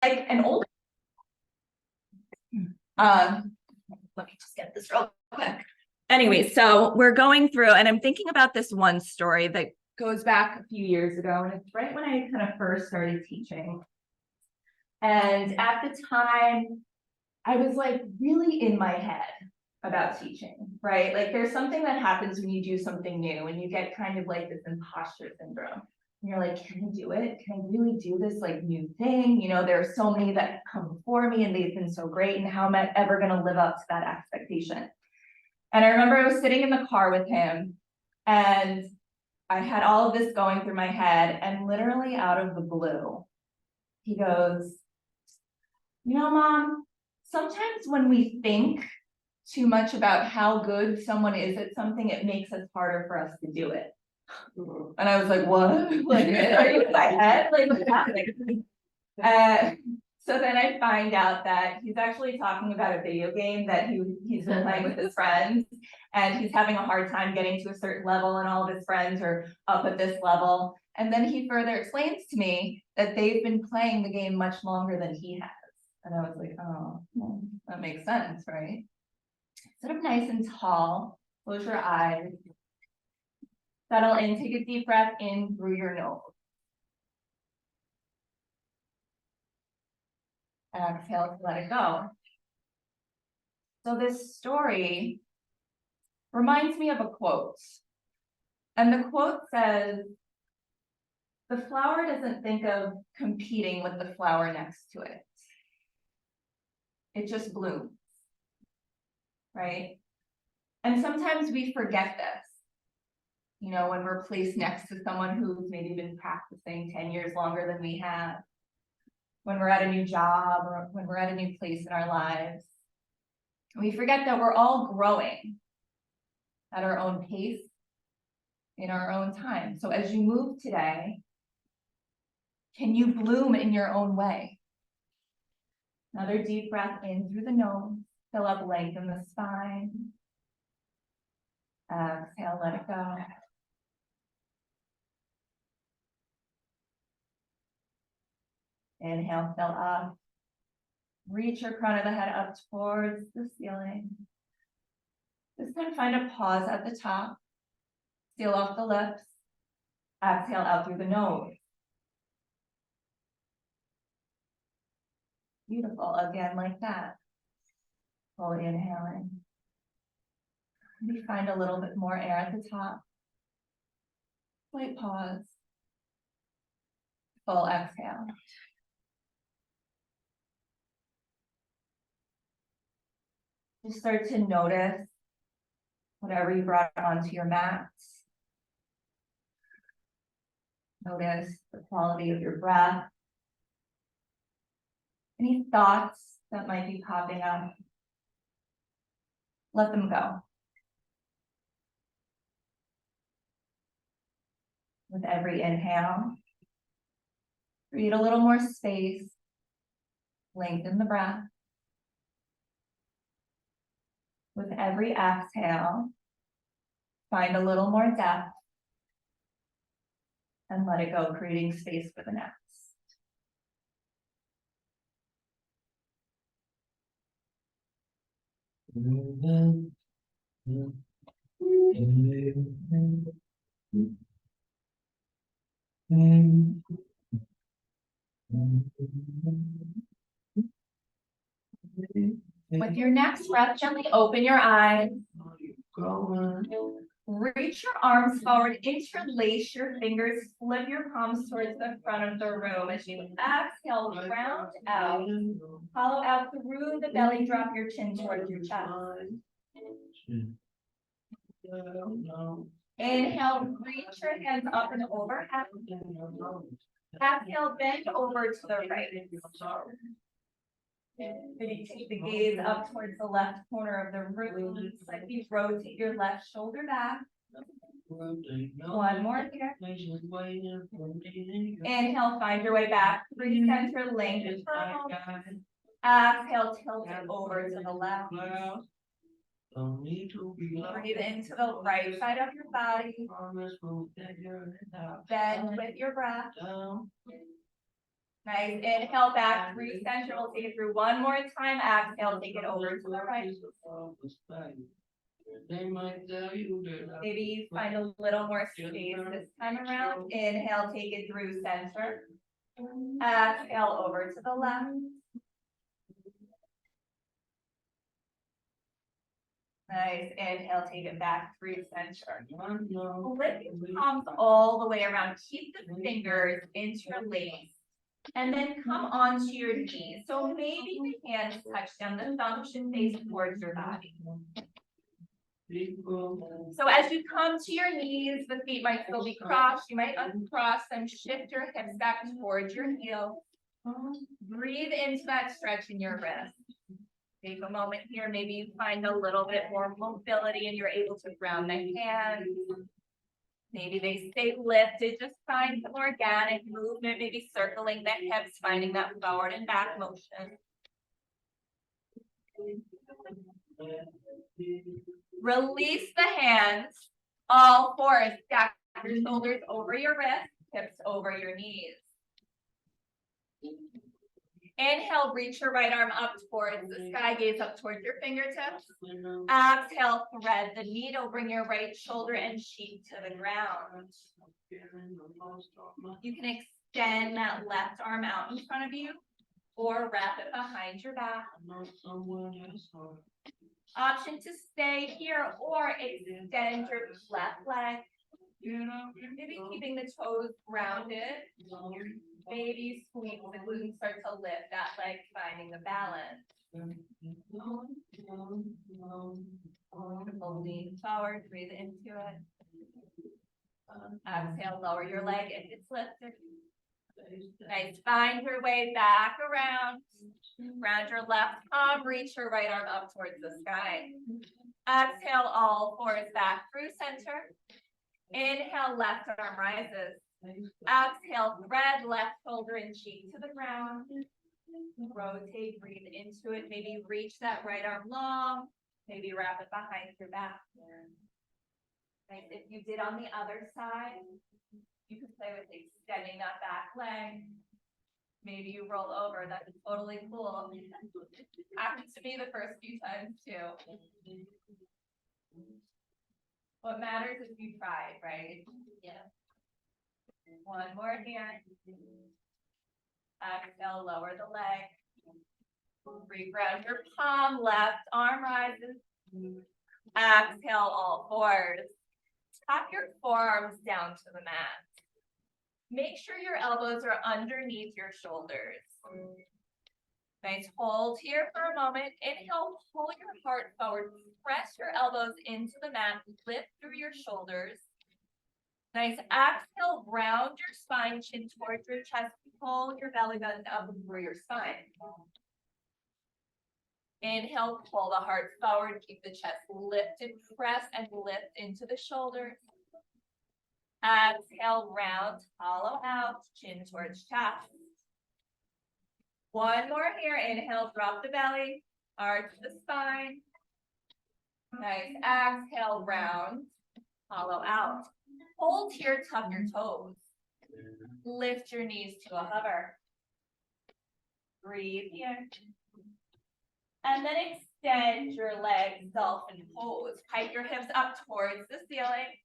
like an old. Let me just get this real quick. Anyway, so we're going through, and I'm thinking about this one story that goes back a few years ago, and it's right when I kind of first started teaching. And at the time, I was like really in my head about teaching, right? Like there's something that happens when you do something new and you get kind of like this imposter syndrome. And you're like, can I do it? Can I really do this like new thing? You know, there are so many that have come before me and they've been so great. And how am I ever going to live up to that expectation? And I remember I was sitting in the car with him and I had all of this going through my head, and literally out of the blue, he goes, you know, Mom, sometimes when we think too much about how good someone is at something, it makes it harder for us to do it. And I was like, what? Like, are you in my head? Like, what's happening? So then I find out that he's actually talking about a video game that he's been playing with his friends, and he's having a hard time getting to a certain level, and all of his friends are up at this level. And then he further explains to me that they've been playing the game much longer than he has. And I was like, oh, well, that makes sense, right? Sit up nice and tall, close your eyes, settle in, take a deep breath in through your nose. Exhale to let it go. So this story reminds me of a quote. And the quote says, the flower doesn't think of competing with the flower next to it. It just blooms, right? And sometimes we forget this. You know, when we're placed next to someone who's maybe been practicing 10 years longer than we have, when we're at a new job or when we're at a new place in our lives, we forget that we're all growing at our own pace, in our own time. So as you move today, can you bloom in your own way? Another deep breath in through the nose, fill up, lengthen the spine. Exhale, let it go. Inhale, fill up. Reach your crown of the head up towards the ceiling. This time find a pause at the top. Seal off the lips. Exhale out through the nose. Beautiful, again like that. Fully inhaling. Maybe find a little bit more air at the top. Slight pause. Full exhale. Just start to notice whatever you brought onto your mat. Notice the quality of your breath. Any thoughts that might be popping up, let them go. With every inhale, create a little more space, lengthen the breath. With every exhale, find a little more depth and let it go, creating space for the next. With your next breath, gently open your eyes. Reach your arms forward, interlace your fingers, flip your palms towards the front of the room. As you exhale, round out, hollow out through the belly, drop your chin towards your chest. Inhale, reach your hands up and overhead. Exhale, bend over to the right. Maybe take the gaze up towards the left corner of the room. Slightly rotate your left shoulder back. One more here. Inhale, find your way back. Recenter, lengthen. Exhale, tilt it over to the left. Breathe into the right side of your body. Bend with your breath. Nice. Inhale back through center. We'll take it through one more time. Exhale, take it over to the right. Maybe find a little more space this time around. Inhale, take it through center. Exhale over to the left. Nice. Inhale, take it back through center. Lift your palms all the way around. Keep the fingers into your legs. And then come onto your knees. So maybe the hands touch down. The thumb should face towards your body. So as you come to your knees, the feet might still be crossed. You might uncross them. Shift your hips back towards your heels. Breathe into that stretch in your wrist. Take a moment here. Maybe you find a little bit more mobility and you're able to ground the hands. Maybe they stay lifted. Just find some organic movement, maybe circling the hips, finding that forward and back motion. Release the hands. All fours. Stack your shoulders over your wrists, hips over your knees. Inhale, reach your right arm up towards the sky, gaze up towards your fingertips. Exhale, thread the needle, bring your right shoulder and cheek to the ground. You can extend that left arm out in front of you or wrap it behind your back. Option to stay here or extend your left leg. Maybe keeping the toes grounded. Maybe squeeze the glutes and start to lift that leg, finding the balance. Lean forward, breathe into it. Exhale, lower your leg if it's lifted. Nice. Find your way back around. Round your left palm, reach your right arm up towards the sky. Exhale, all fours back through center. Inhale, left arm rises. Exhale, thread left shoulder and cheek to the ground. Rotate, breathe into it. Maybe reach that right arm long. Maybe wrap it behind your back. Nice. If you did on the other side, you could play with extending that back leg. Maybe you roll over. That's totally cool. Happens to me the first few times too. What matters is you tried, right? Yeah. One more here. Exhale, lower the leg. Reground your palm, left arm rises. Exhale, all fours. Tap your forearms down to the mat. Make sure your elbows are underneath your shoulders. Nice. Hold here for a moment. Inhale, pull your heart forward. Press your elbows into the mat. Lift through your shoulders. Nice. Exhale, round your spine, chin towards your chest. Pull your belly button up through your spine. Inhale, pull the heart forward. Keep the chest lifted. Press and lift into the shoulders. Exhale, round, hollow out, chin towards chest. One more here. Inhale, drop the belly, arch the spine. Nice. Exhale, round, hollow out. Hold here, tuck your toes. Lift your knees to a hover. Breathe here. And then extend your legs, dolphin pose. Hike your hips up towards the ceiling.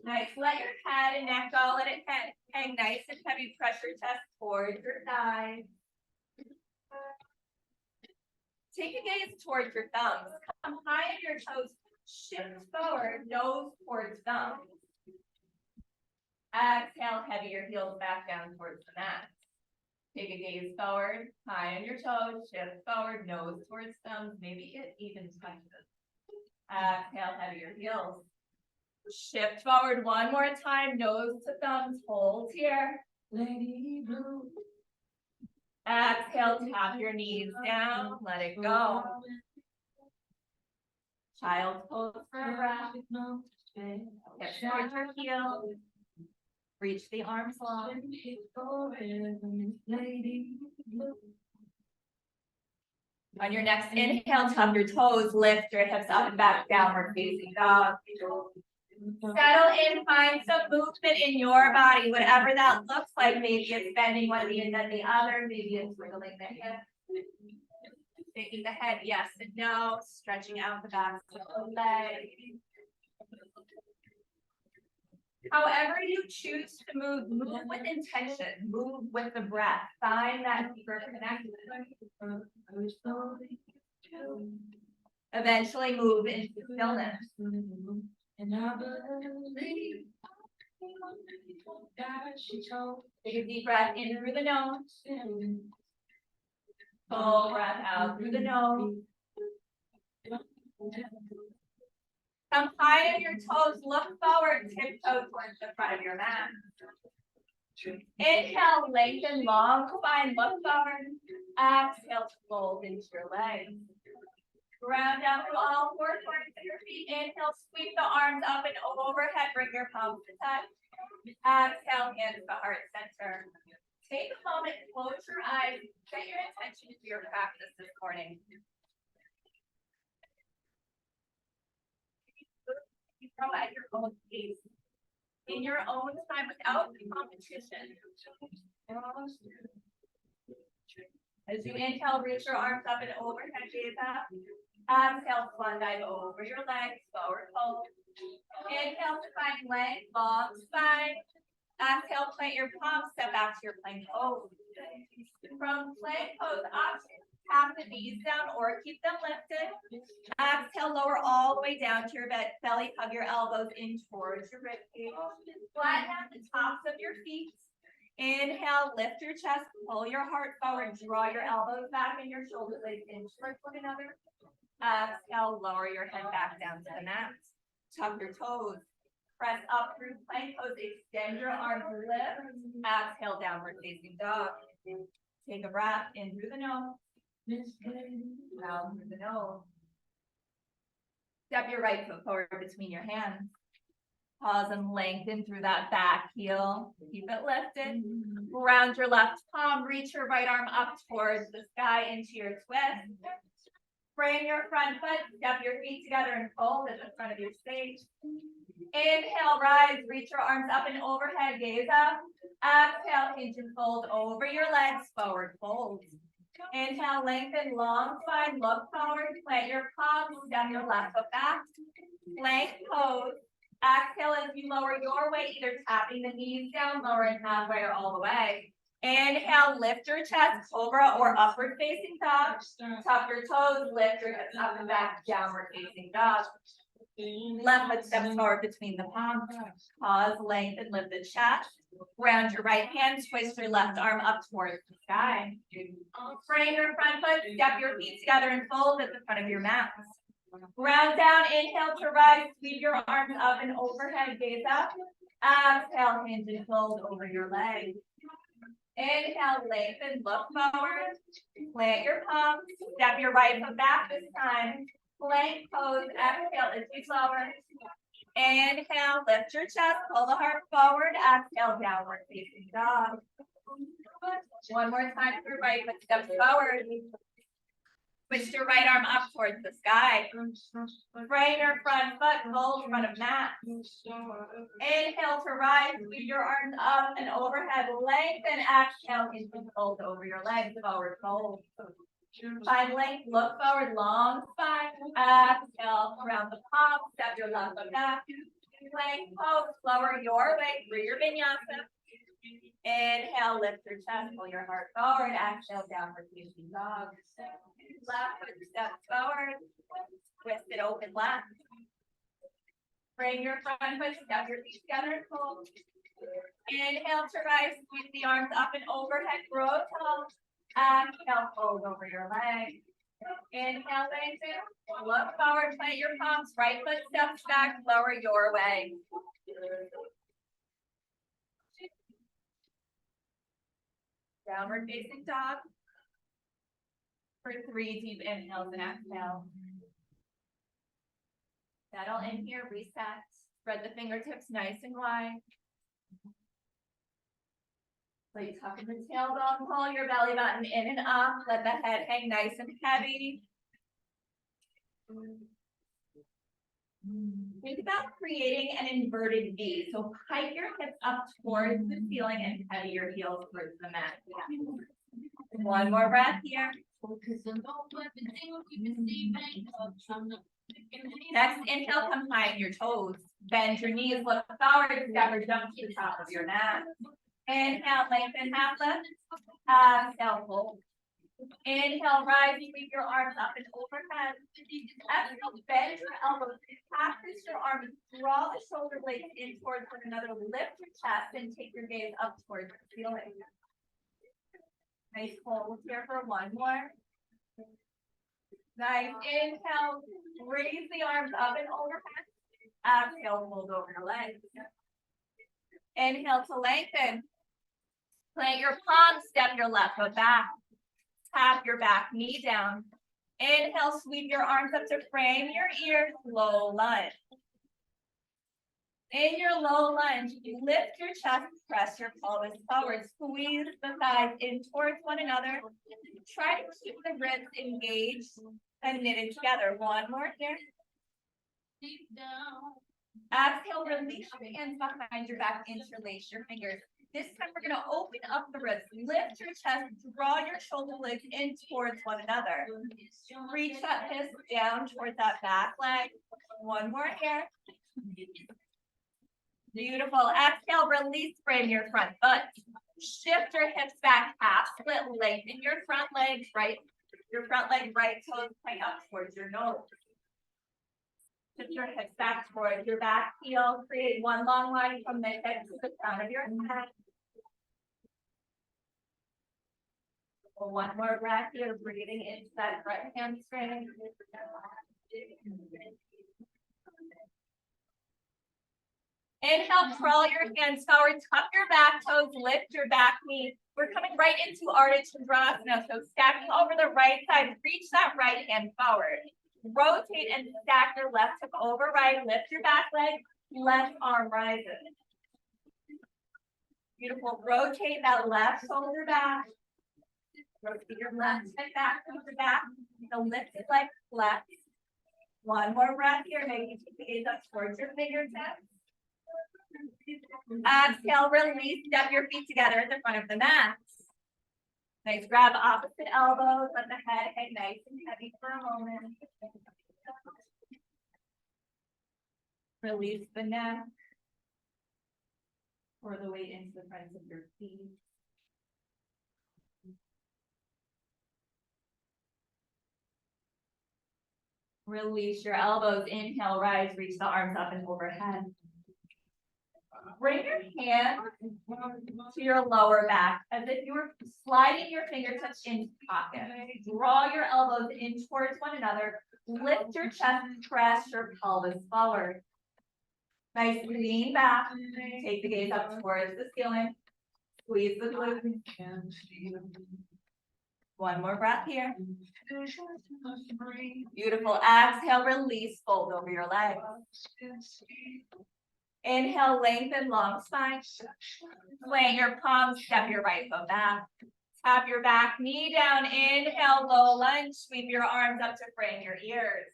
Nice. Let your head and neck go. Let it hang nice and heavy. Press your chest towards your thighs. Take a gaze towards your thumbs. Come high on your toes. Shift forward, nose towards thumbs. Exhale, heavy your heels back down towards the mat. Take a gaze forward, high on your toes. Shift forward, nose towards thumbs. Maybe it even touches. Exhale, heavy your heels. Shift forward one more time, nose to thumbs, hold here. Lady Blue. Exhale, tap your knees down, let it go. Child's pose for a breath. Hips towards your heels. Reach the arms long. On your next inhale, tap your toes, lift your hips up and back, downward facing dog. Settle in, find some movement in your body, whatever that looks like. Maybe it's bending one knee and then the other, maybe it's wiggling the hip. Shaking the head, yes and no, stretching out the back of the leg. However you choose to move, move with intention, move with the breath. Find that deeper connection. Eventually move into stillness. Take a deep breath in through the nose. Full breath out through the nose. Come high on your toes, look forward, tiptoe towards the front of your mat. Inhale, lengthen long spine, look forward. Exhale to fold into your legs. Ground down through all four corners of your feet. Inhale, sweep the arms up and overhead, bring your palms to touch. Exhale, hands to heart center. Take a moment, close your eyes, set your intention to your practice this morning. You grow at your own pace, in your own time, without competition. As you inhale, reach your arms up and overhead, gaze up. Exhale, swan dive over your legs, forward fold. Inhale to find length, long spine. Exhale, plant your palms, step back to your plank pose. From plank pose, up, tap the knees down or keep them lifted. Exhale, lower all the way down to your belly, hug your elbows in towards your ribcage. Flatten out the tops of your feet. Inhale, lift your chest, pull your heart forward, draw your elbows back and your shoulder blades in towards one another. Exhale, lower your head back down to the mat. Tuck your toes. Press up through plank pose, extend your arms, lift. Exhale, downward facing dog. Take a breath in through the nose. Out through the nose. Step your right foot forward between your hands. Pause and lengthen through that back heel. Keep it lifted. Round your left palm, reach your right arm up towards the sky into your twist. Frame your front foot, step your feet together and fold at the front of your stage. Inhale, rise, reach your arms up and overhead, gaze up. Exhale, hinge and fold over your legs, forward fold. Inhale, lengthen, long spine, look forward, plant your palms, step your left foot back. Plank pose. Exhale as you lower your weight, either tapping the knees down, lowering halfway or all the way. Inhale, lift your chest, cobra or upward facing dog. Tuck your toes, lift your hips up and back, downward facing dog. Left foot steps forward between the palms. Pause, lengthen, lift the chest. Round your right hand, twist your left arm up towards the sky. Frame your front foot, step your feet together and fold at the front of your mat. Round down, inhale to rise, sweep your arms up and overhead, gaze up. Exhale, hinge and fold over your legs. Inhale, lengthen, look forward. Plant your palms, step your right foot back this time. Plank pose, exhale as you lower. Inhale, lift your chest, pull the heart forward. Exhale, downward facing dog. One more time for right foot steps forward. Twist your right arm up towards the sky. Frame your front foot, fold front of mat. Inhale to rise, sweep your arms up and overhead, lengthen. Exhale, hinge and fold over your legs, forward fold. Find length, look forward, long spine. Exhale, around the palm, step your left foot back. Plank pose, lower your way through your vinyasa. Inhale, lift your chest, pull your heart forward. Exhale, downward facing dog. Left foot steps forward. Twist it open left. Bring your front foot, step your feet together and pull. Inhale to rise, sweep the arms up and overhead, grow tall. Exhale, fold over your legs. Inhale, lengthen. Look forward, plant your palms, right foot steps back, lower your way. Downward facing dog. For 3 deep inhales and exhales. Settle in here, reset. Spread the fingertips nice and wide. So you tuck in the tailbone, pull your belly button in and up. Let the head hang nice and heavy. Think about creating an inverted V. So hike your hips up towards the ceiling and head your heels towards the mat. One more breath here. Next inhale, come high in your toes. Bend your knees, look forward, step or jump to the top of your mat. Inhale, lengthen half lift. Exhale, fold. Inhale, rise, sweep your arms up and overhead. Exhale, bend your elbows, practice your arms, draw the shoulder blades in towards one another, lift your chest and take your gaze up towards the ceiling. Nice hold here for one more. Nice, inhale, raise the arms up and overhead. Exhale, fold over your legs. Inhale to lengthen. Plant your palms, step your left foot back. Tap your back knee down. Inhale, sweep your arms up to frame your ears, low lunge. In your low lunge, lift your chest, press your pelvis forward, squeeze the thighs in towards one another. Try to keep the ribs engaged and knitted together. One more here. Exhale, release your hands behind your back, interlace your fingers. This time we're going to open up the ribs, lift your chest, draw your shoulder blades in towards one another. Reach that hip down towards that back leg. One more here. Beautiful. Exhale, release, frame your front foot. Shift your hips back, half split, lengthen your front legs, right toes point up towards your nose. Shift your hips back towards your back heel. Create one long line from the hip to the crown of your head. One more breath here, breathing into that right hamstring. Inhale, crawl your hands forward, tuck your back toes, lift your back knee. We're coming right into Ardha Chandrasana. So stacking over the right side, reach that right hand forward. Rotate and stack your left hip over right, lift your back leg, left arm rises. Beautiful, rotate that left shoulder back. Rotate your left hip back to the back. The lifted leg flex. One more breath here, maybe take the gaze up towards your fingertips. Exhale, release, step your feet together at the front of the mat. Nice, grab opposite elbows, let the head hang nice and heavy for a moment. Release the neck. Pour the weight into the fronts of your feet. Release your elbows, inhale, rise, reach the arms up and overhead. Bring your hand to your lower back as if you were sliding your fingertips into the pocket. Draw your elbows in towards one another. Lift your chest, press your pelvis forward. Nice, lean back. Take the gaze up towards the ceiling. Squeeze the glutes. One more breath here. Beautiful. Exhale, release, fold over your legs. Inhale, lengthen, long spine. Plant your palms, step your right foot back. Tap your back knee down. Inhale, low lunge. Sweep your arms up to frame your ears.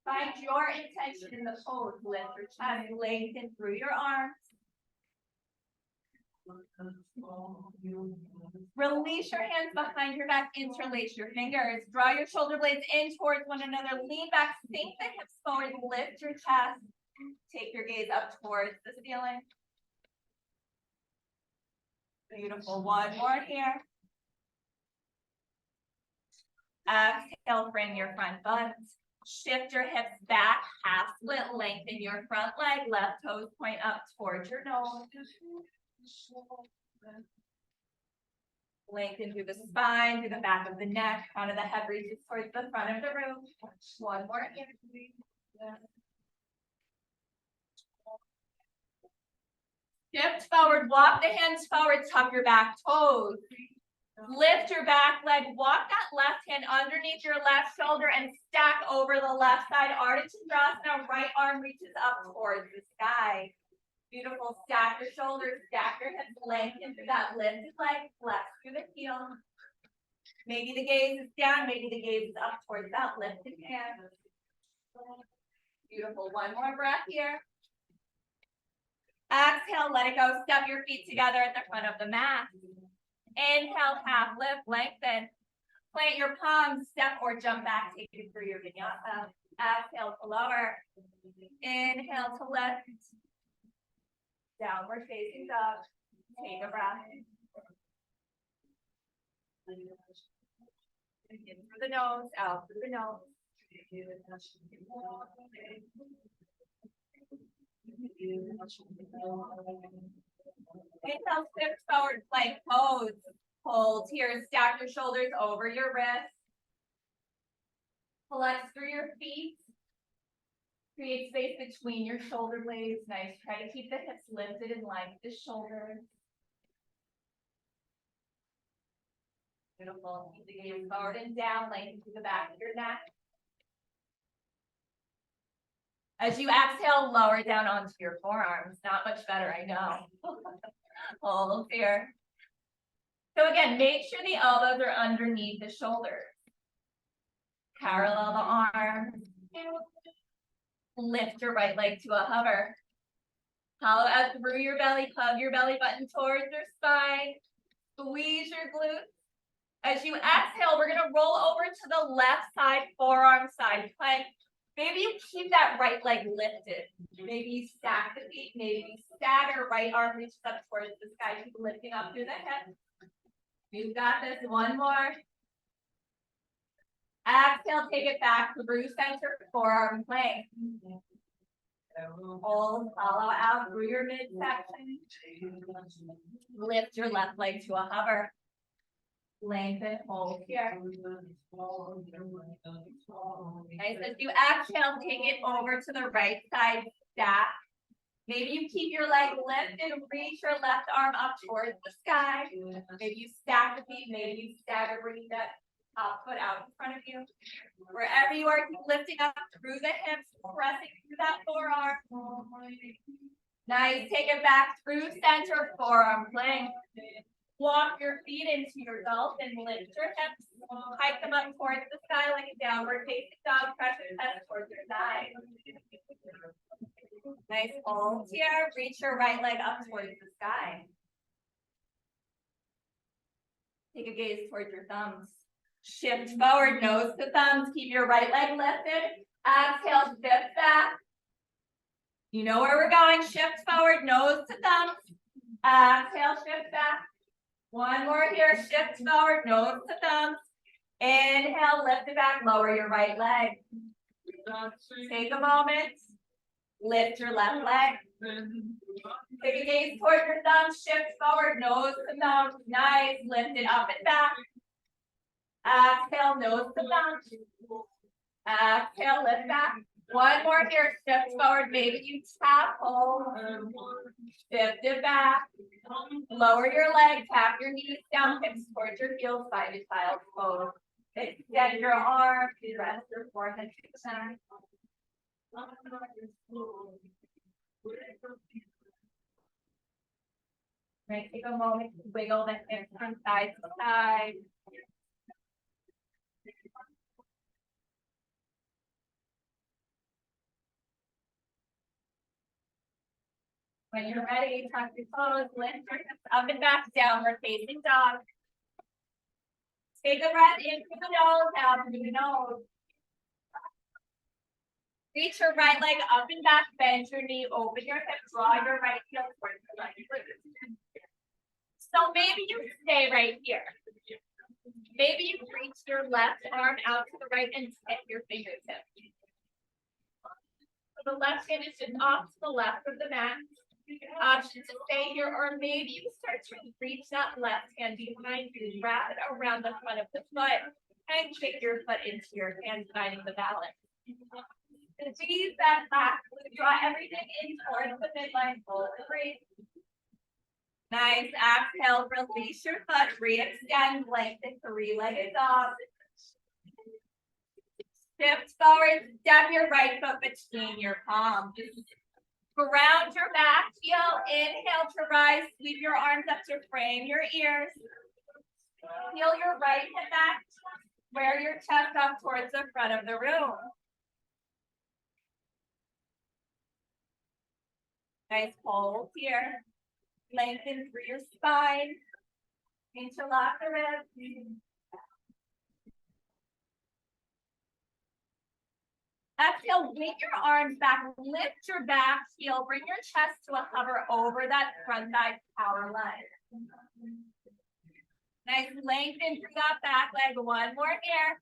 Find your intention in the pose. Lift your chest, lengthen through your arms. Release your hands behind your back, interlace your fingers. Draw your shoulder blades in towards one another. Lean back, sink the hips forward, lift your chest. Take your gaze up towards the ceiling. Beautiful. One more here. Exhale, frame your front butt. Shift your hips back, half split, lengthen your front leg. Left toes point up towards your nose. Lengthen through the spine, through the back of the neck, crown of the head reaches towards the front of the room. One more here. Shift forward, walk the hands forward, tuck your back toes. Lift your back leg, walk that left hand underneath your left shoulder and stack over the left side. Ardha Chandrasana, right arm reaches up towards the sky. Beautiful, stack your shoulders, stack your hips, lengthen through that lifted leg, flex through the heel. Maybe the gaze is down, maybe the gaze is up towards that lifted hand. Beautiful. One more breath here. Exhale, let it go. Step your feet together at the front of the mat. Inhale, half lift, lengthen. Plant your palms, step or jump back, take it through your vinyasa. Exhale to lower. Inhale to lift. Downward facing dog. Take a breath. In through the nose, out through the nose. Inhale, shift forward, plank pose. Hold here, stack your shoulders over your wrists. Flex through your feet. Create space between your shoulder blades. Nice. Try to keep the hips lifted in line with the shoulders. Beautiful. Keep the gaze forward and down, lengthen through the back of your neck. As you exhale, lower down onto your forearms. Not much better, I know. Hold here. So again, make sure the elbows are underneath the shoulders. Parallel the arms. Lift your right leg to a hover. Hollow out through your belly, hug your belly button towards your spine. Squeeze your glutes. As you exhale, we're gonna roll over to the left side, forearm side plank. Maybe you keep that right leg lifted. Maybe you stack the feet, maybe you stagger, right arm reaches up towards the sky, keep lifting up through the hips. You've got this, one more. Exhale, take it back through center, forearm plank. Hold, follow out through your midsection. Lift your left leg to a hover. Lengthen, hold here. Nice. As you exhale, take it over to the right side, stack. Maybe you keep your leg lifted, reach your left arm up towards the sky. Maybe you stack the feet, maybe you stagger, bring that top foot out in front of you. Wherever you are, keep lifting up through the hips, pressing through that forearm. Nice. Take it back through center, forearm plank. Walk your feet into your dolphin, lift your hips, hike them up towards the sky like a downward facing dog, press your chest towards your thighs. Nice, hold here, reach your right leg up towards the sky. Take a gaze towards your thumbs. Shift forward, nose to thumbs, keep your right leg lifted. Exhale, shift back. You know where we're going, shift forward, nose to thumbs. Exhale, shift back. One more here, shift forward, nose to thumbs. Inhale, lift it back, lower your right leg. Take a moment, lift your left leg. Take a gaze towards your thumbs, shift forward, nose to thumbs. Nice, lift it up and back. Exhale, nose to thumbs. Exhale, lift back. One more here, shift forward, maybe you tap, hold. Shift it back. Lower your leg, tap your knees down, hips towards your heels, side to child's pose. Extend your arms, rest your forehead to the center. Right, take a moment to wiggle the hips from side to side. When you're ready, tuck your toes, lift your hips up and back, downward facing dog. Take a breath in through the nose, out through the nose. Reach your right leg up and back, bend your knee, open your hip, draw your right heel towards the right glute. So maybe you stay right here. Maybe you reach your left arm out to the right and tip your fingertips. So the left hand is just off to the left of the mat. Option to stay here, or maybe you start to reach that left hand behind you, wrap it around the front of the foot, and kick your foot into your hand, finding the balance. And squeeze that back, draw everything in towards the midline, hold and breathe. Nice, exhale, release your foot, re-extend, lengthen three-legged dog. Shift forward, step your right foot between your palms. Ground your back heel, inhale to rise, sweep your arms up to frame your ears. Heel your right hip back. Square your chest up towards the front of the room. Nice hold here. Lengthen through your spine. Interlock the ribs. Exhale, wing your arms back, lift your back heel, bring your chest to a hover over that front side power line. Nice lengthen through that back leg. One more here.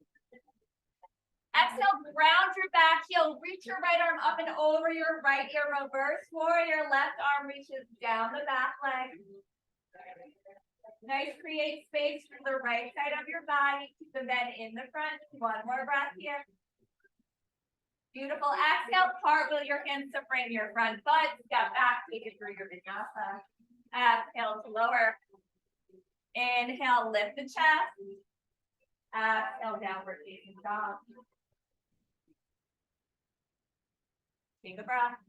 Exhale, ground your back heel, reach your right arm up and over your right ear, reverse warrior, left arm reaches down the back leg. Nice, create space for the right side of your body, keep the bend in the front. One more breath here. Beautiful. Exhale, cartwheel your hands to frame your front butt. Step back, take it through your vinyasa. Exhale to lower. Inhale, lift the chest. Exhale, downward facing dog. Take a breath.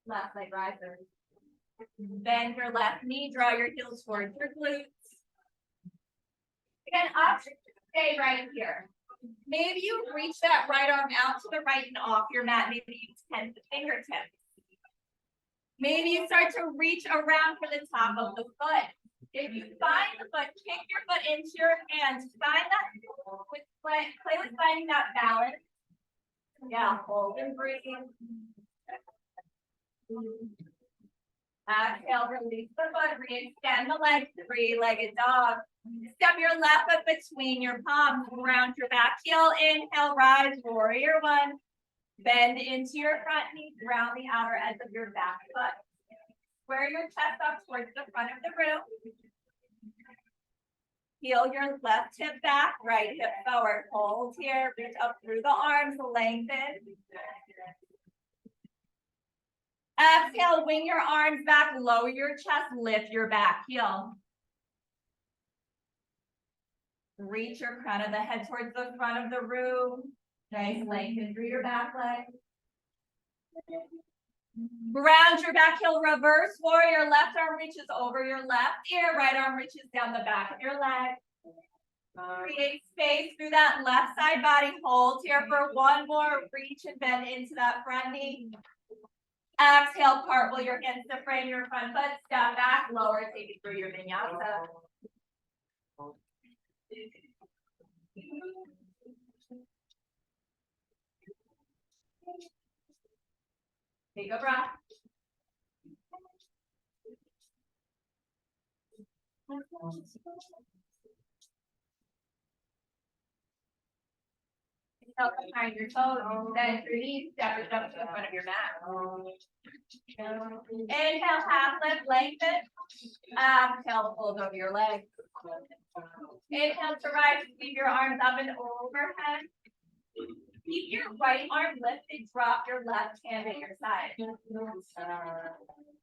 Left leg riser. Bend your left knee, draw your heels towards your glutes. Again, option to stay right here. Maybe you reach that right arm out to the right and off your mat. Maybe you tend the fingertips. Maybe you start to reach around for the top of the foot. If you find the foot, kick your foot into your hands. Find that, play with finding that balance. Yeah, hold and breathe. Exhale, release the foot, re-extend the legs, three-legged dog. Step your left foot between your palms, round your back heel. Inhale, rise, warrior one. Bend into your front knee, ground the outer edge of your back foot. Square your chest up towards the front of the room. Heel your left hip back, right hip forward. Hold here, reach up through the arms, lengthen. Exhale, wing your arms back, lower your chest, lift your back heel. Reach your crown of the head towards the front of the room. Nice, lengthen through your back leg. Ground your back heel, reverse warrior. Left arm reaches over your left ear, right arm reaches down the back of your leg. Create space through that left side body. Hold here for one more. Reach and bend into that front knee. Exhale, cartwheel your hands to frame your front foot. Step back, lower, take it through your vinyasa. Take a breath. Help behind your toes, bend your knees, step it up to the front of your mat. Inhale, half lift, lengthen. Exhale, fold over your legs. Inhale to rise, keep your arms up and overhead. Keep your right arm lifted, drop your left hand at your side.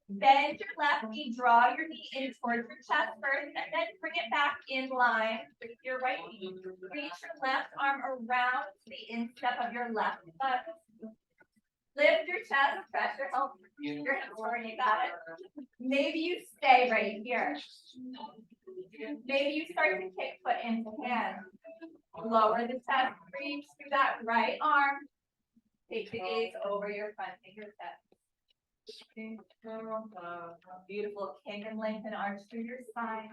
Bend your left knee, draw your knee in towards your chest first, and then bring it back in line with your right knee. Reach your left arm around the instep of your left foot. Lift your chest, press your hips where you got it. Maybe you stay right here. Maybe you start to kick foot into hand. Lower the chest, reach through that right arm. Take the gaze over your front fingertips. Beautiful. Kick and lengthen arch through your spine.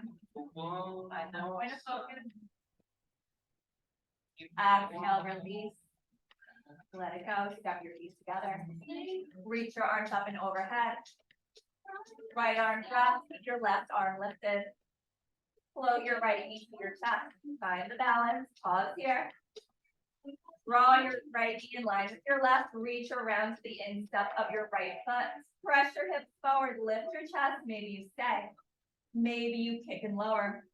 Find that point of focus. Exhale, release. Let it go. Step your feet together. Reach your arms up and overhead. Right arm dropped. Keep your left arm lifted. Float your right knee to your chest. Find the balance. Pause here. Draw your right knee in line with your left. Reach around to the instep of your right foot. Press your hips forward. Lift your chest. Maybe you stay. Maybe you kick and lower.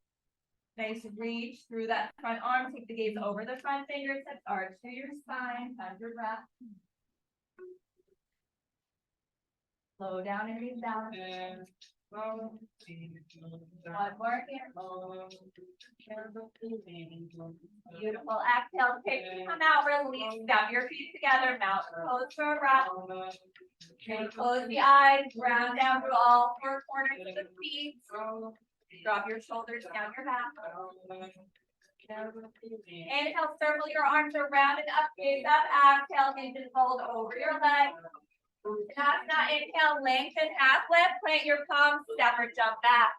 Nice reach through that front arm. Take the gaze over the front fingertips. Arch through your spine. Find your breath. Slow down and rebalance. One more here. Beautiful. Exhale. Take to come out. Release. Step your feet together. Mount pose for a breath. And close the eyes. Ground down through all four corners of the feet. Drop your shoulders down your back. Inhale, circle your arms around and up, gaze up. Exhale, hinge and fold over your legs. Now inhale, lengthen half lift, plant your palms, step or jump back.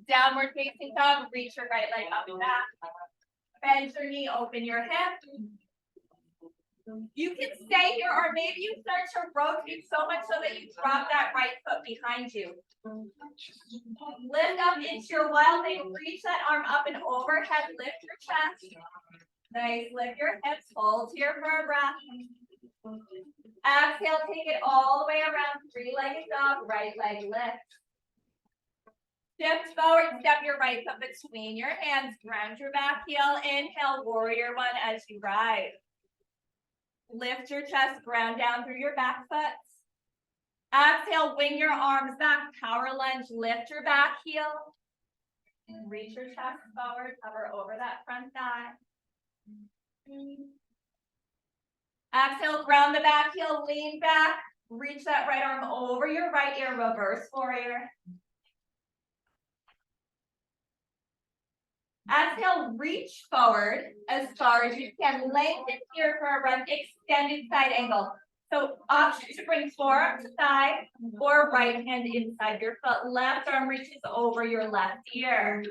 Downward facing dog, reach your right leg up and back. Bend your knee, open your hip. You can stay here, or maybe you start to rotate so much so that you drop that right foot behind you. Lift up into your wild thing, reach that arm up and overhead, lift your chest. Nice, lift your hips, hold here for a breath. Exhale, take it all the way around, three-legged dog, right leg lift. Shift forward, step your right foot between your hands, ground your back heel, inhale, warrior one as you rise. Lift your chest, ground down through your back foot. Exhale, wing your arms back, power lunge, lift your back heel. Reach your chest forward, hover over that front thigh. Exhale, ground the back heel, lean back, reach that right arm over your right ear, reverse warrior. Exhale, reach forward as far as you can. Lengthen here for a breath, extended side angle. So option to bring forearm to thigh or right hand inside your foot. Left arm reaches over your left ear.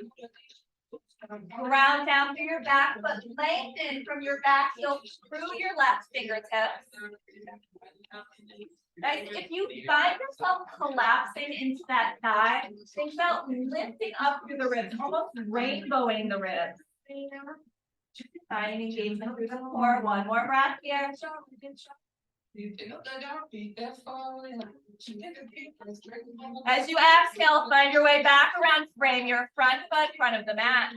Ground down through your back foot. Lengthen from your back heel through your left fingertips. Nice. If you find yourself collapsing into that thigh, think about lifting up through the ribs, almost rainbowing the ribs. Finding engagement through the core. One more breath here. As you exhale, find your way back around, frame your front foot, front of the mat.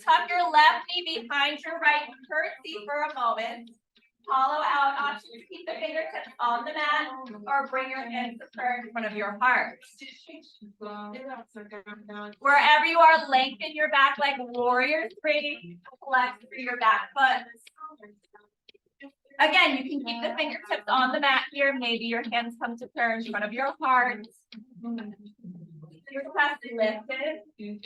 Tuck your left knee behind your right, curtsy for a moment. Hollow out, option to keep the fingertips on the mat or bring your hands to turn in front of your heart. Wherever you are, lengthen your back like warrior three, flex through your back foot. Again, you can keep the fingertips on the mat here. Maybe your hands come to turn in front of your heart. Your chest lifted. Keep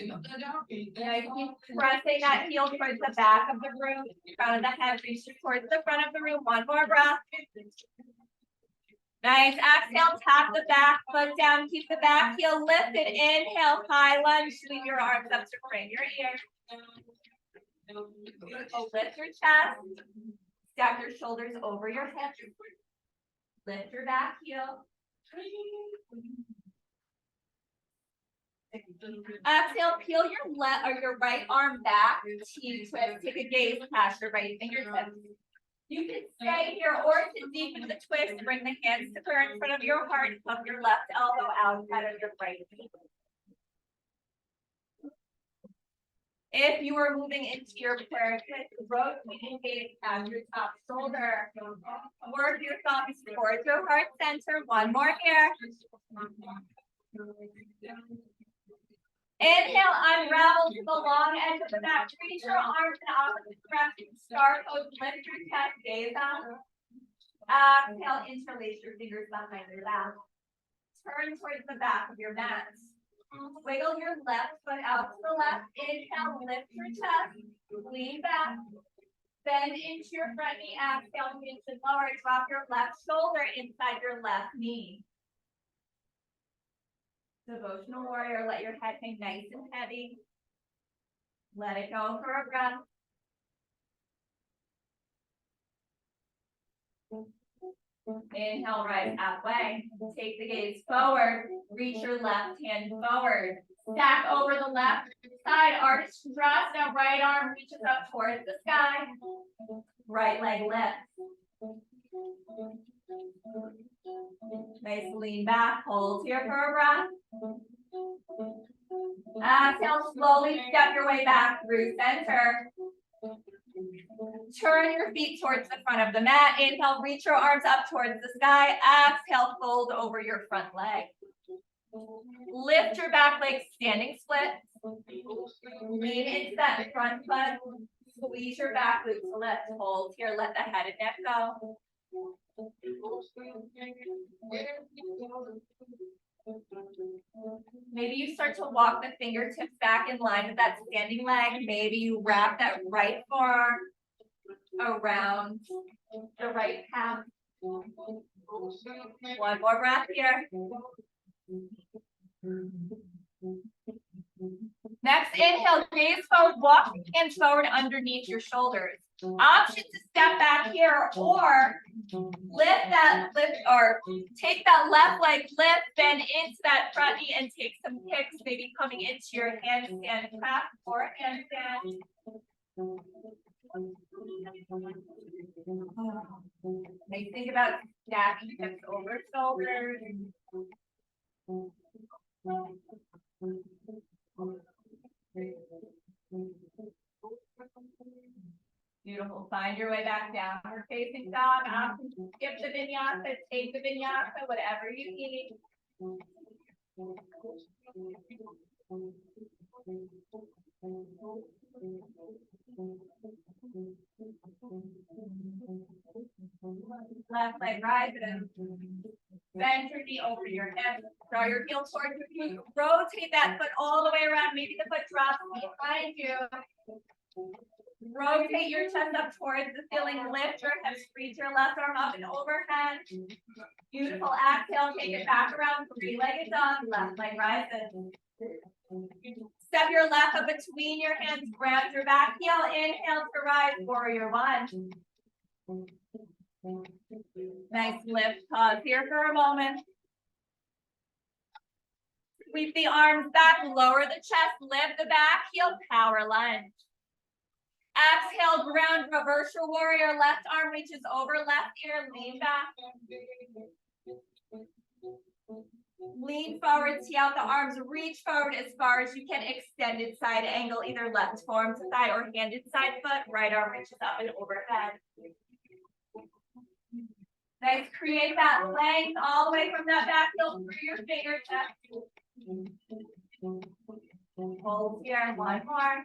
pressing that heel towards the back of the room. Front of the head reaches towards the front of the room. One more breath. Nice. Exhale, tap the back foot down. Keep the back heel lifted. Inhale, high lunge. Sweep your arms up to frame your ears. Lift your chest. Stack your shoulders over your hips. Lift your back heel. Exhale, peel your left or your right arm back. T-twist. Take a gaze past your right fingertips. You can stay here or to deepen the twist. Bring the hands to turn in front of your heart. Pump your left elbow outside of your right knee. If you are moving into your prayer twist, rotate and gaze past your top shoulder. Work your thumbs towards your heart center. One more here. Inhale, unravel to the long edge of the mat. Reach your arms in opposite direction. Start pose, lift your chest, gaze up. Exhale, interlace your fingers behind your back. Turn towards the back of your mat. Wiggle your left foot out to the left. Inhale, lift your chest. Lean back. Bend into your front knee. Exhale, hinge and lower. Drop your left shoulder inside your left knee. Devotional warrior, let your head hang nice and heavy. Let it go for a breath. Inhale, rise halfway. Take the gaze forward. Reach your left hand forward. Stack over the left side, arch thrust. Now right arm reaches up towards the sky. Right leg lifts. Nice, lean back, hold here for a breath. Exhale, slowly step your way back through center. Turn your feet towards the front of the mat. Inhale, reach your arms up towards the sky. Exhale, fold over your front leg. Lift your back leg, standing split. Lean into that front foot. Squeeze your back glutes to lift. Hold here. Let the head and neck go. Maybe you start to walk the fingertips back in line with that standing leg. Maybe you wrap that right forearm around the right calf. One more breath here. Next inhale, gaze forward, walk your hands forward underneath your shoulders. Option to step back here or take that left leg, lift, bend into that front knee and take some kicks, maybe coming into your handstand clap or handstand. Maybe think about stacking hips over shoulders. Beautiful. Find your way back down. We're facing dog. Skip the vinyasa, take the vinyasa, whatever you need. Left leg rises. Bend your knee over your head. Draw your heel towards your feet. Rotate that foot all the way around. Maybe the foot drops behind you. Rotate your chest up towards the ceiling. Lift your hips. Reach your left arm up and overhead. Beautiful. Exhale. Take it back around. Three-legged dog. Left leg rises. Step your left up between your hands. Grab your back heel. Inhale to rise. Warrior one. Nice lift. Pause here for a moment. Sweep the arms back. Lower the chest. Lift the back heel. Power lunge. Exhale, ground, reverse your warrior. Left arm reaches over left ear. Lean back. Lean forward, see out the arms. Reach forward as far as you can. Extended side angle, either left forearm to thigh or handed side foot. Right arm reaches up and overhead. Nice. Create that length all the way from that back heel through your fingertips. Hold here. One more.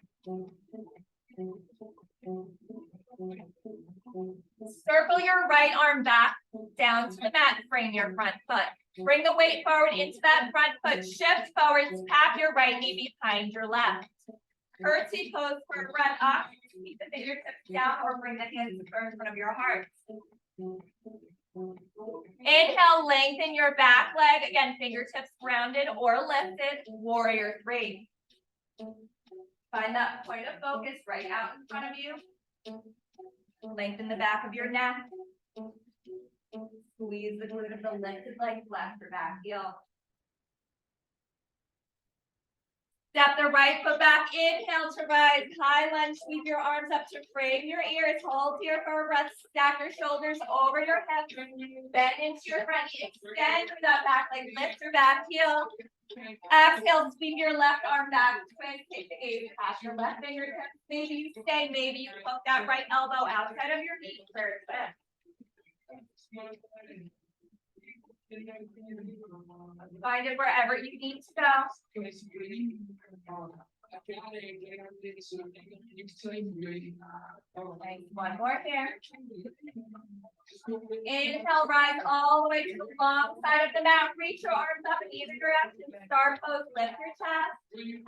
Circle your right arm back down to the mat. Frame your front foot. Bring the weight forward into that front foot. Shift forward. Tap your right knee behind your left. Curtsy pose for breath up. Keep the fingertips down or bring the hands in front of your heart. Inhale, lengthen your back leg. Again, fingertips grounded or lifted. Warrior three. Find that point of focus right out in front of you. Lengthen the back of your neck. Squeeze the glute of the lifted leg, left or back heel. Step the right foot back. Inhale to rise. High lunge. Sweep your arms up to frame your ears. Hold here for a breath. Stack your shoulders over your hips. Bend into your front knee. Extend that back leg. Lift your back heel. Exhale. Sweep your left arm back. Twist. Take the gaze past your left fingertips. Maybe you stay. Maybe you hook that right elbow outside of your knee. Third foot. Find it wherever you need to go. One more here. Inhale, rise all the way to the long side of the mat. Reach your arms up in either direction. Star pose, lift your chest.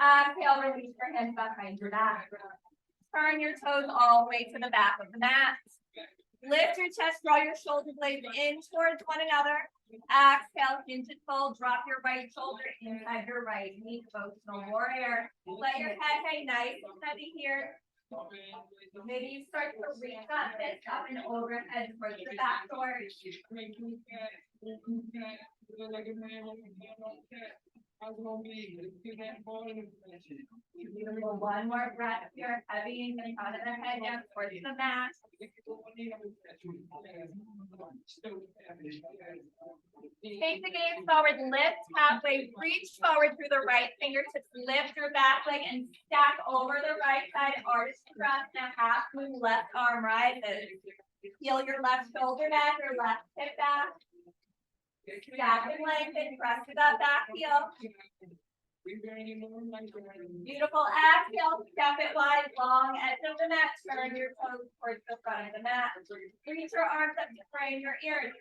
Exhale, release your hands behind your back. Turn your toes all the way to the back of the mat. Lift your chest, draw your shoulder blades in towards one another. Exhale, hinge and fold. Drop your right shoulder inside your right knee. Devotional warrior. Let your head hang nice and steady here. Maybe you start to reach that fist up and overhead towards the back door. One more breath here, heavy in the front of the head down towards the mat. Take the gaze forward, lift halfway, reach forward through the right fingertips, lift your back leg and stack over the right side, arch across, now half move, left arm rises. Heel your left shoulder back, your left hip back. Stack and lengthen, press to that back heel. Beautiful. Exhale, step it wide, long edge of the mat. Turn your toes towards the front of the mat. Reach your arms up to frame your ears.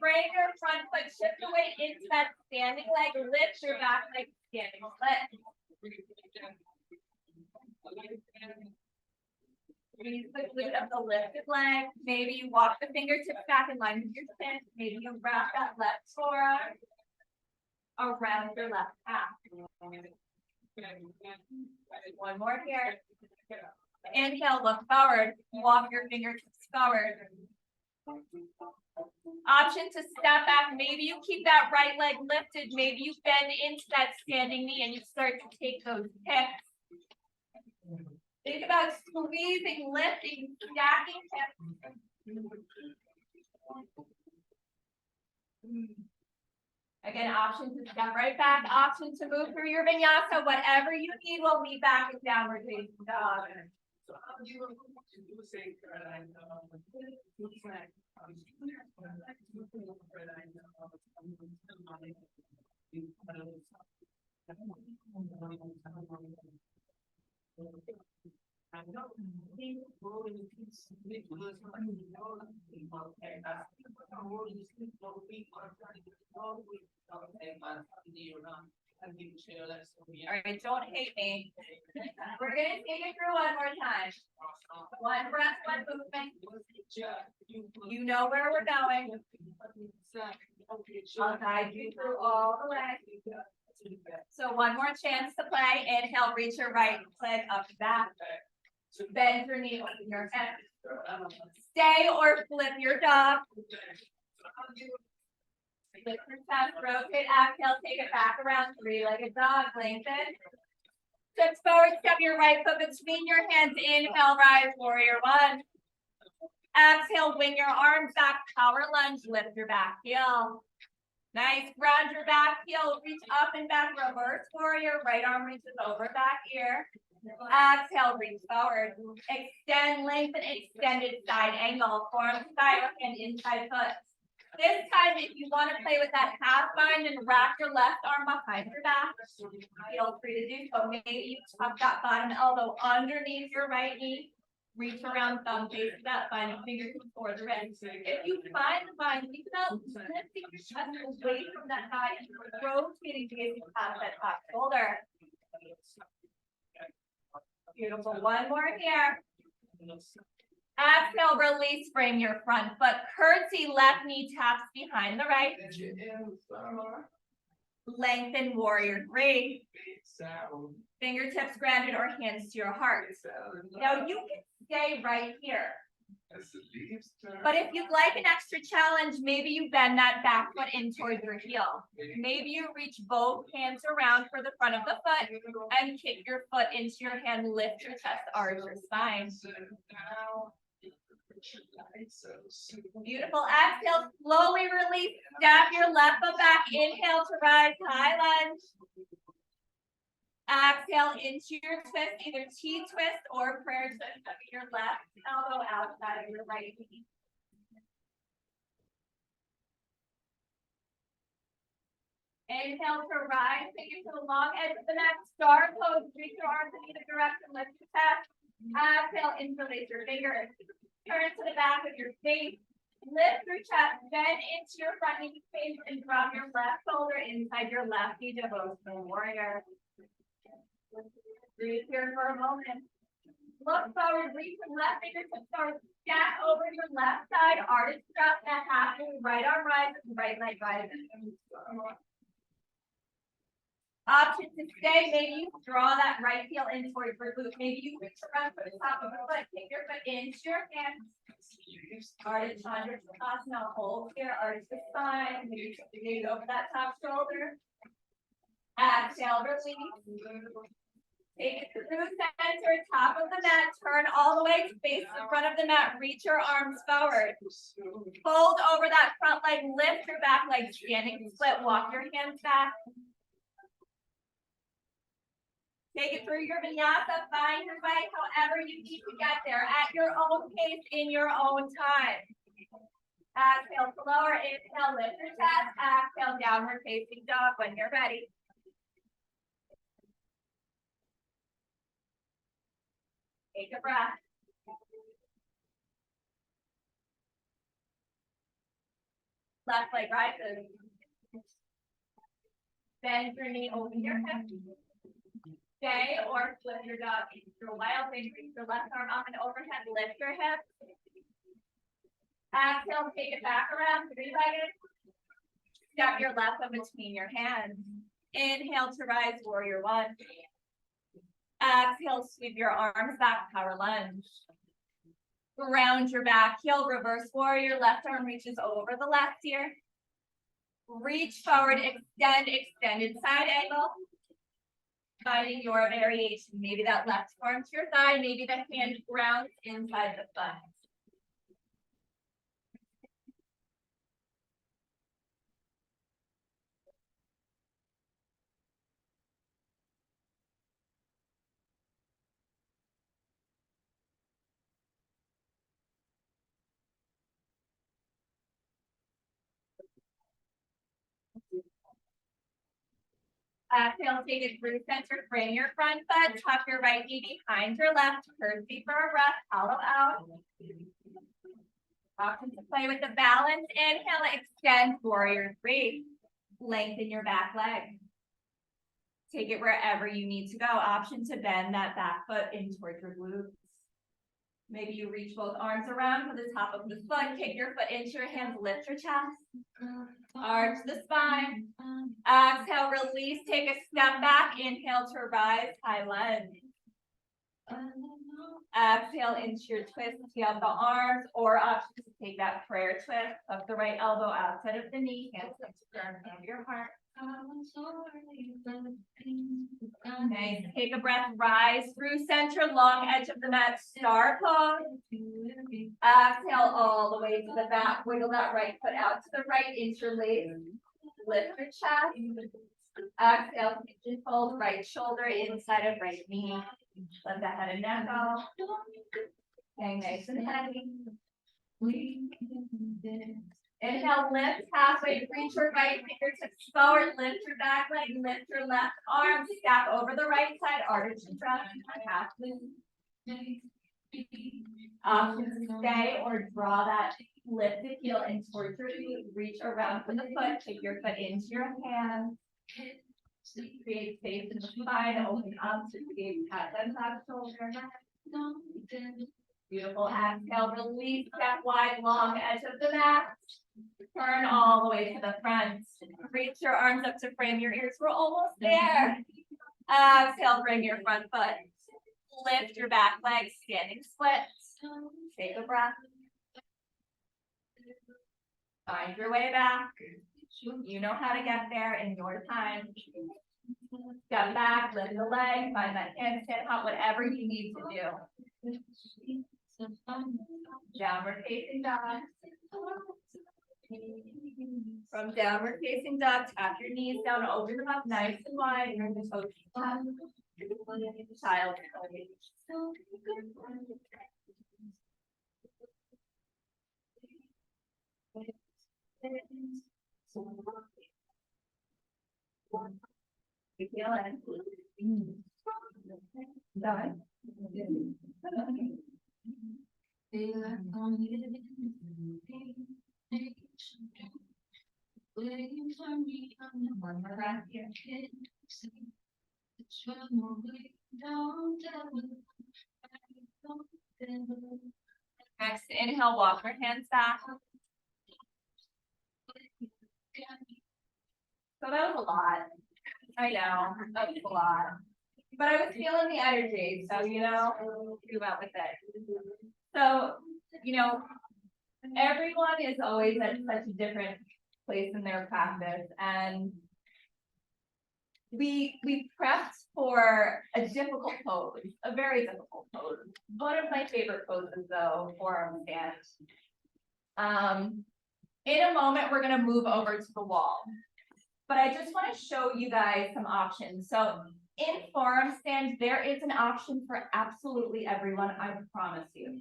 Frame your front foot, shift the weight into that standing leg. Lift your back leg, standing split. Squeeze the glute of the lifted leg. Maybe you walk the fingertips back in line with your chin. Maybe you wrap that left forearm around your left calf. One more here. Inhale, look forward. Walk your fingertips forward. Option to step back. Maybe you keep that right leg lifted. Maybe you bend into that standing knee and you start to take those kicks. Think about squeezing, lifting, stacking hips. Again, option to step right back, option to move through your vinyasa, whatever you need. We'll be back in downward facing dog. All right, don't hate me. We're gonna take it through one more time. One breath, one movement. You know where we're going. I'll guide you through all the way. So one more chance to play. Inhale, reach your right leg up and back. Bend your knee, open your head. Stay or flip your dog. Flip your chest, rotate, exhale, take it back around, three-legged dog, lengthen. Steps forward, step your right foot between your hands, inhale, rise, warrior one. Exhale, wing your arms back, power lunge, lift your back heel. Nice, ground your back heel, reach up and back, reverse warrior, right arm reaches over back ear. Exhale, reach forward, extend, lengthen, extended side angle, form side and inside foot. This time, if you want to play with that half bind and wrap your left arm behind your back, feel free to do so. Maybe you tuck that bottom elbow underneath your right knee. Reach around thumb face that bind, fingertips towards the wrist. If you find the bind, think about lifting your chest away from that thigh and rotating to get past that top shoulder. Beautiful. One more here. Exhale, release, frame your front foot. Curtsy, left knee taps behind the right. Lengthen, warrior three. Fingertips grounded or hands to your heart. Now you can stay right here. But if you'd like an extra challenge, maybe you bend that back foot in towards your heel. Maybe you reach both hands around for the front of the foot and kick your foot into your hand, lift your chest, arch your spine. Beautiful. Exhale, slowly release. Step your left foot back. Inhale to rise, high lunge. Exhale into your twist, either T-twist or prayer twist. Put your left elbow outside of your right knee. Inhale to rise, take it to the long edge of the mat. Star pose, reach your arms in either direction, lift your chest. Exhale, interlace your fingers. Turn to the back of your face. Lift your chest, bend into your front knee space, and drop your left shoulder inside your left knee to Devotable Warrior. Breathe here for a moment. Look forward, reach your left fingertips forward. Stack over your left side, artist drop that half, right arm rises, right leg rises. Option to stay, maybe you draw that right heel in towards your glute. Maybe you reach around for the top of the foot, take your foot into your hands. Artist Chandrasana, hold here, arch the spine, maybe gaze over that top shoulder. Exhale, release. Take it through center, top of the mat, turn all the way to face the front of the mat, reach your arms forward. Fold over that front leg, lift your back leg, standing split, walk your hands back. Take it through your vinyasa, find your way however you need to get there, at your own pace, in your own time. Exhale to lower, inhale, lift your chest, exhale, downward facing dog when you're ready. Take a breath. Left leg rises. Bend your knee over your hip. Stay or flip your dog. Your wild thing, reach your left arm up and overhead. Lift your hip. Exhale, take it back around, three-legged. Step your left foot between your hands. Inhale to rise, warrior one. Exhale, sweep your arms back, power lunge. Round your back heel, reverse warrior. Left arm reaches over the left ear. Reach forward, extend, extended side angle. Finding your variation. Maybe that left arm to your thigh, maybe the hand grounds inside the foot. Exhale, take it through center, frame your front foot, tuck your right knee behind your left, curtsy for a breath, hollow out. Option to play with the balance. Inhale, extend, warrior three. Lengthen your back leg. Take it wherever you need to go. Option to bend that back foot in towards your glutes. Maybe you reach both arms around to the top of the foot, kick your foot into your hands, lift your chest. Arch the spine. Exhale, release, take a step back. Inhale to rise, high lunge. Exhale into your twist, tee out the arms, or option to take that prayer twist. Tuck the right elbow outside of the knee, hands up to ground, hand your heart. Okay, take a breath, rise through center, long edge of the mat, star pose. Exhale all the way to the back, wiggle that right foot out to the right, interlace, lift your chest. Exhale, pigeon fold, right shoulder inside of right knee. Let the head and neck go. Hang nice and heavy. Inhale, lift halfway, reach your right fingertips forward, lift your back leg, lift your left arm, step over the right side, arch and drop, half loop. Option to stay or draw that lifted heel in towards your feet, reach around for the foot, take your foot into your hands. Create space in the spine, open up to create cat and back shoulder. Beautiful. Exhale, release, step wide, long edge of the mat. Turn all the way to the front. Reach your arms up to frame your ears. We're almost there. Exhale, bring your front foot. Lift your back leg, standing split. Take a breath. Find your way back. You know how to get there in your time. Step back, lift the leg, find that handstand hop, whatever you need to do. Downward facing dog. From downward facing dog, tap your knees down, open them up nice and wide. Bring the toes up. Child pose. You feel it? Done. One more breath here. Next, inhale, walk your hands back. So that was a lot. I know, that was a lot. But I was feeling the energy, so we went with it. So, everyone is always at such a different place in their practice, and we prepped for a difficult pose, a very difficult pose. One of my favorite poses, though, forearm stand. In a moment, we're going to move over to the wall, but I just want to show you guys some options. So in forearm stand, there is an option for absolutely everyone, I promise you.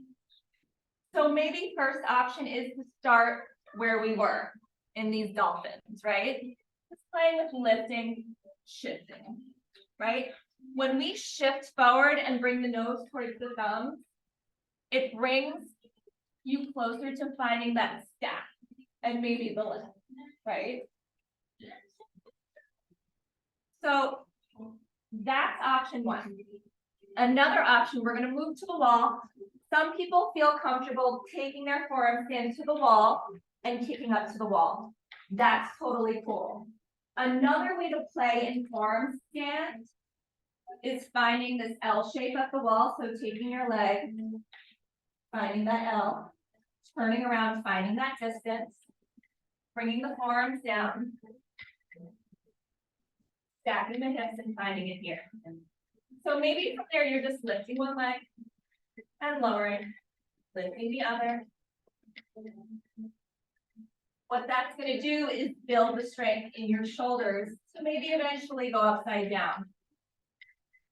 So maybe first option is to start where we were in these dolphins, right? Just playing with lifting, shifting, right? When we shift forward and bring the nose towards the thumbs, it brings you closer to finding that stack and maybe the lip, right? So that's option one. Another option, we're going to move to the wall. Some people feel comfortable taking their forearm stand to the wall and kicking up to the wall. That's totally cool. Another way to play in forearm stand is finding this L shape at the wall. So taking your leg, finding that L, turning around, finding that distance, bringing the forearms down, stacking the hips and finding it here. So maybe from there, you're just lifting one leg and lowering, lifting the other. What that's going to do is build the strength in your shoulders to maybe eventually go upside down.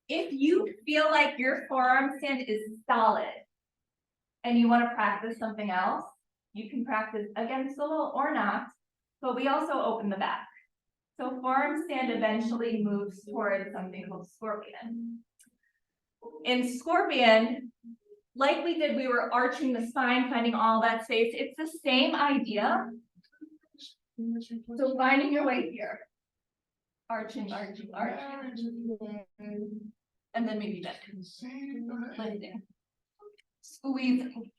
If you feel like your forearm stand is solid and you want to practice something else, you can practice against the wall or not, but we also open the back. So forearm stand eventually moves towards something called scorpion. In scorpion, like we did, we were arching the spine, finding all that space. It's the same idea. So finding your way here. Arching, arching, arching. And then maybe that. Lifting. Squeezing.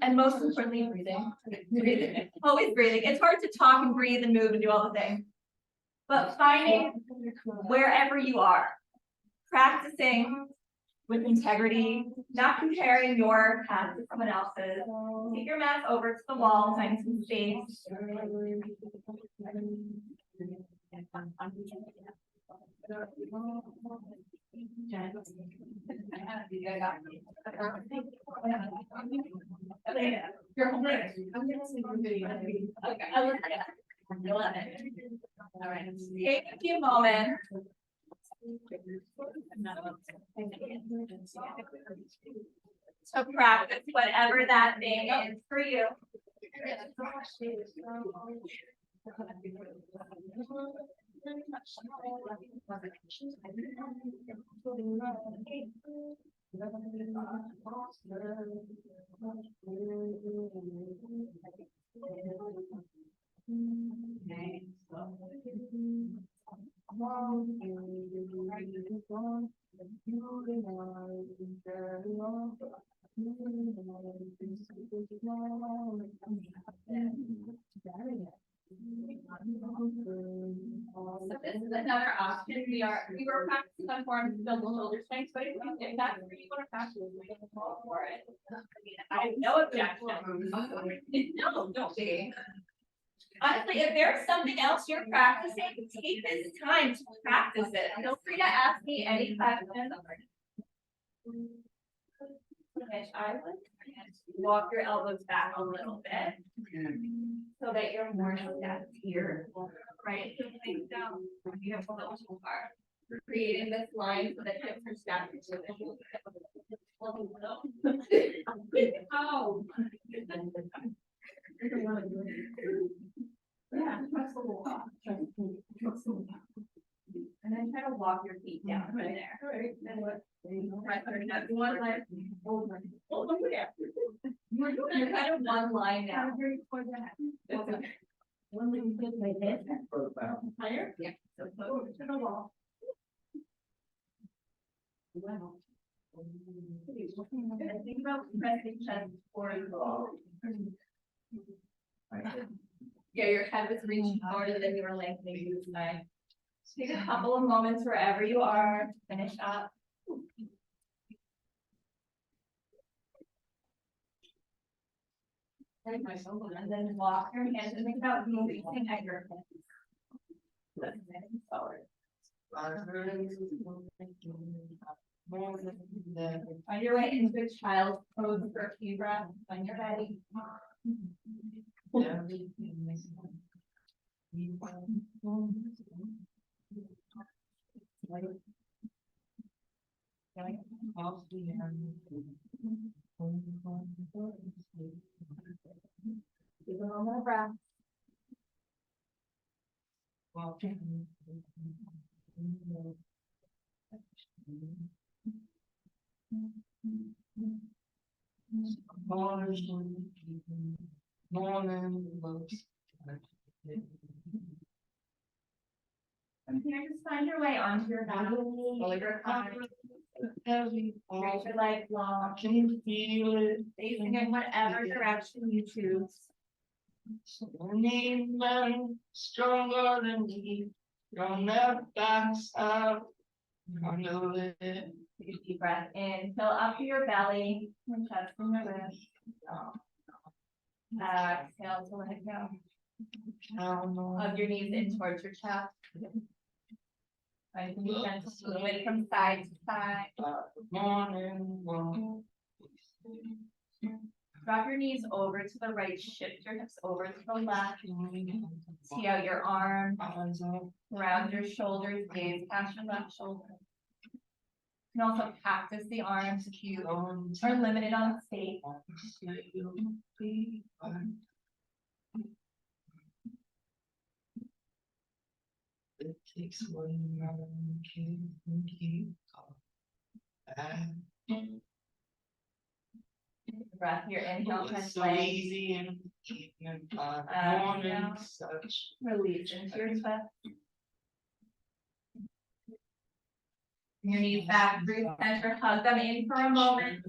And most importantly, breathing. Breathing. Always breathing. It's hard to talk and breathe and move and do all the things. But finding wherever you are, practicing with integrity, not comparing your path to someone else's. Take your mat over to the wall, find some space. You're home. I'm gonna see your video. Okay, I love it. All right, take a few moments. To practice whatever that thing is for you. So this is another option. We were practicing on forms to build the shoulder strength, but if that's where you want to practice, we can call for it. I have no objection. No, don't be. Honestly, if there's something else you're practicing, take this time to practice it. Feel free to ask me any questions. I would walk your elbows back a little bit so that you're more stacked here, right? So think down. You have a little too far. We're creating this line so that hips are stacked into the Oh. Yeah, trust the wall. And then try to walk your feet down from there. Right. And what? One line. You're kind of one line now. One line like this. Higher? Yeah. So close to the wall. Wow. Think about pressing chest towards the wall. Yeah, your head was reaching forward and then you were lengthening the spine. Take a couple of moments wherever you are to finish up. And then walk your hands and think about moving at your hips. Forward. Find your way into child's pose for a few breaths when you're ready. Take a moment of breath. From here, just find your way onto your belly. Reach your legs long. Can you feel it? Facing in whatever direction you choose. Stronger than me. Don't never pass out. Take a deep breath in. Fill up your belly. Your chest and your ribs. Exhale to let it go. Hug your knees in towards your chest. Right, gentle fluid from side to side. Drop your knees over to the right, shift your hips over to the left. See out your arms, around your shoulders, gaze past your left shoulder. You can also practice the arms if you are limited on space. It takes one breath, your inhale and so easy and release into your chest. Your knees back, root center, hug them in for a moment.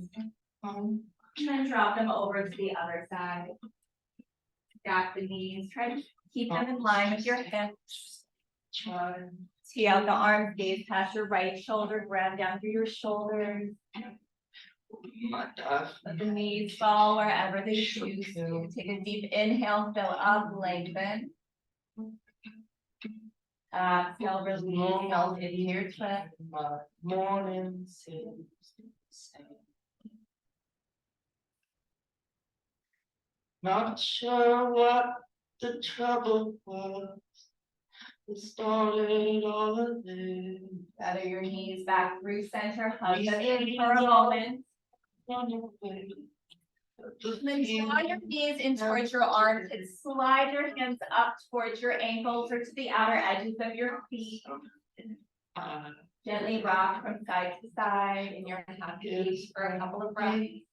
And then drop them over to the other side. Stack the knees, try to keep them in line with your hips. See out the arms, gaze past your right shoulder, ground down through your shoulders. Let the knees fall wherever they choose to. Take a deep inhale, fill up, lengthen. Exhale, release, melt into your chest. Not sure what the trouble was. It started all of this. Gather your knees back through center, hug them in for a moment. Then draw your knees in towards your armpits. Slide your hands up towards your ankles or to the outer edges of your feet. Gently rock from side to side in your happy for a couple of breaths.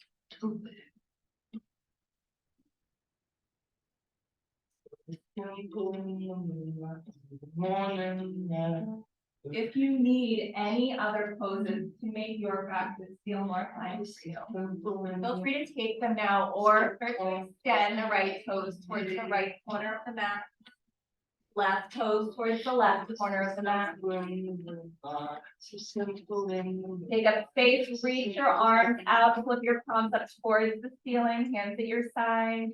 If you need any other poses to make your practice feel more fun, feel free to take them now or extend the right toes towards the right corner of the mat. Left toes towards the left corner of the mat. Take up space, reach your arms out, flip your palms up towards the ceiling, hands at your side.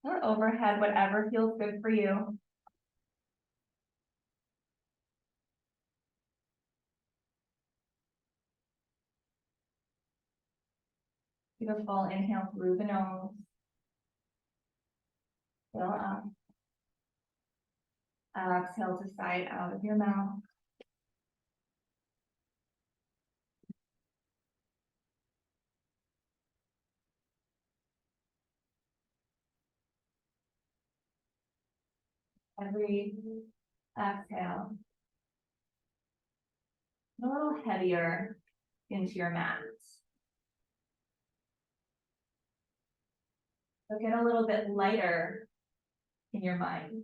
Or overhead, whatever feels good for you. Take a full inhale through the nose. Fill up. Exhale to side out of your mouth. Every exhale, a little heavier into your mat. So get a little bit lighter in your mind.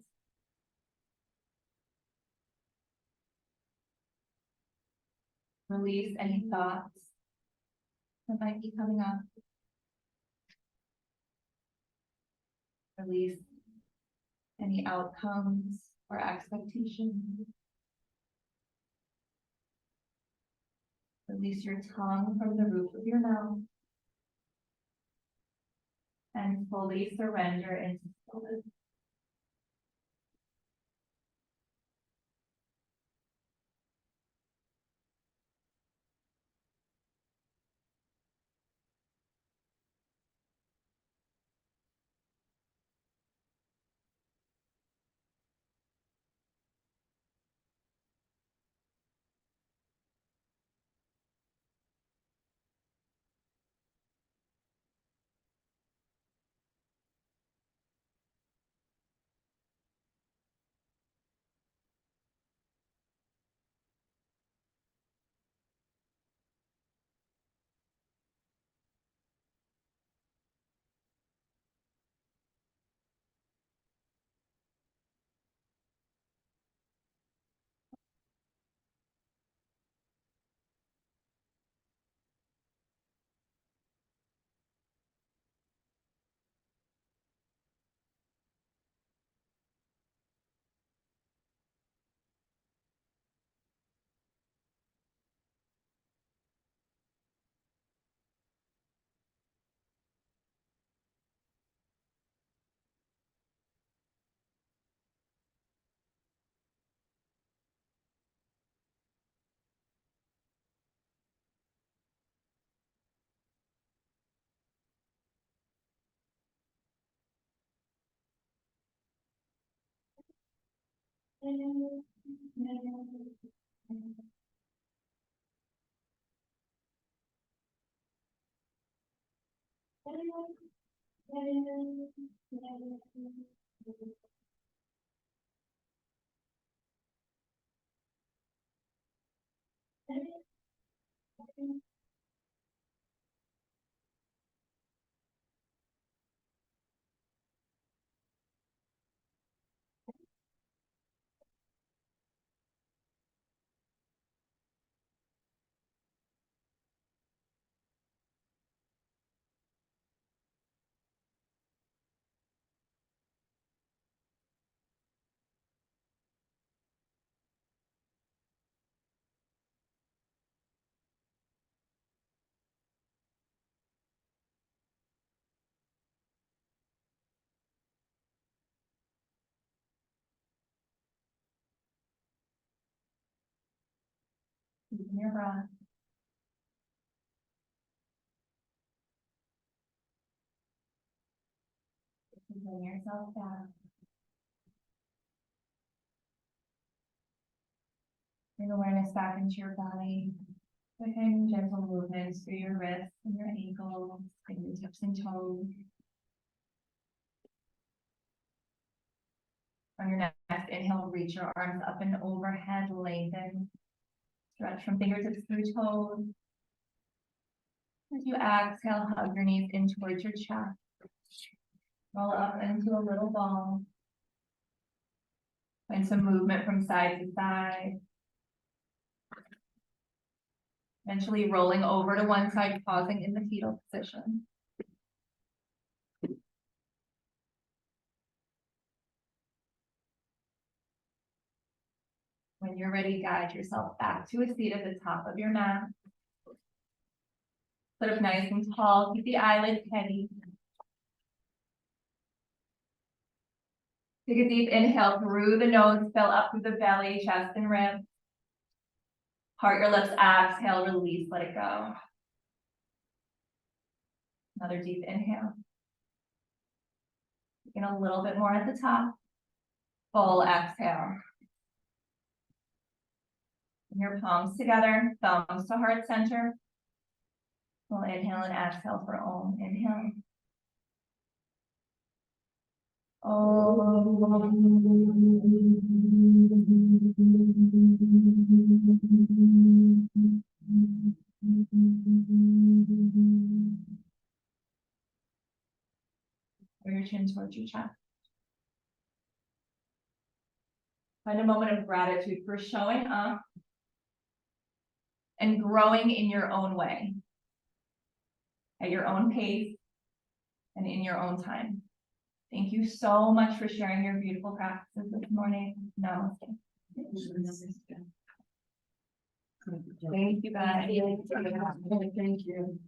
Release any thoughts that might be coming up. Release any outcomes or expectations. Release your tongue from the roof of your mouth. And fully surrender into stillness. Deepen your breath. Bring yourself back. Bring awareness back into your body. Quick gentle movements through your wrists and your ankles, fingertips and toes. On your next inhale, reach your arms up and overhead, lengthen. Stretch from fingertips through toes. As you exhale, hug your knees in towards your chest. Roll up into a little ball. Find some movement from side to side. Eventually rolling over to one side, pausing in the fetal position. When you're ready, guide yourself back to a seat at the top of your mat. Sit up nice and tall, keep the eyelids heavy. Take a deep inhale through the nose, fill up through the belly, chest, and ribs. Part your lips, exhale, release, let it go. Another deep inhale. Again, a little bit more at the top. Full exhale. Bring your palms together, thumbs to heart center. We'll inhale and exhale for Om. Inhale. Bring your chin towards your chest. Find a moment of gratitude for showing up and growing in your own way, at your own pace, and in your own time. Thank you so much for sharing your beautiful practices this morning. Namaste. Thank you, guys. Thank you.